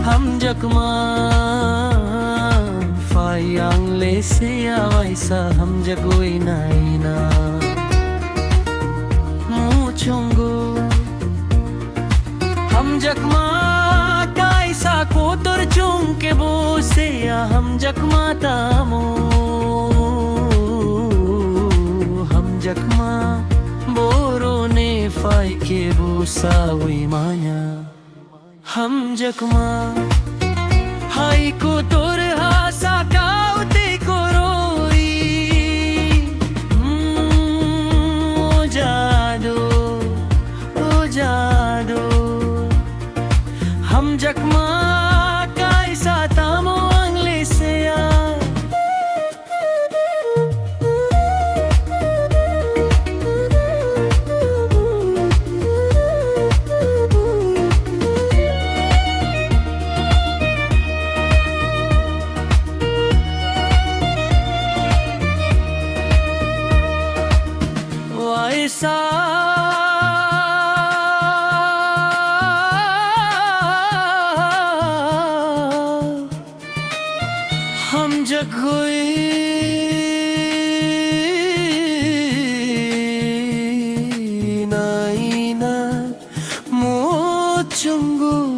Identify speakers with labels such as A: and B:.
A: Hamjakma Fayang lesia waisa hamjagoi naina Muchongo Hamjakma kaisa kotor chunke bosea Hamjakma tamo Hamjakma borone faike bosa wimanya Hamjakma hai kotor hasa kaute koroi O jado Hamjakma kaisa tamo anglesea waisa hamjagoi naina mochungu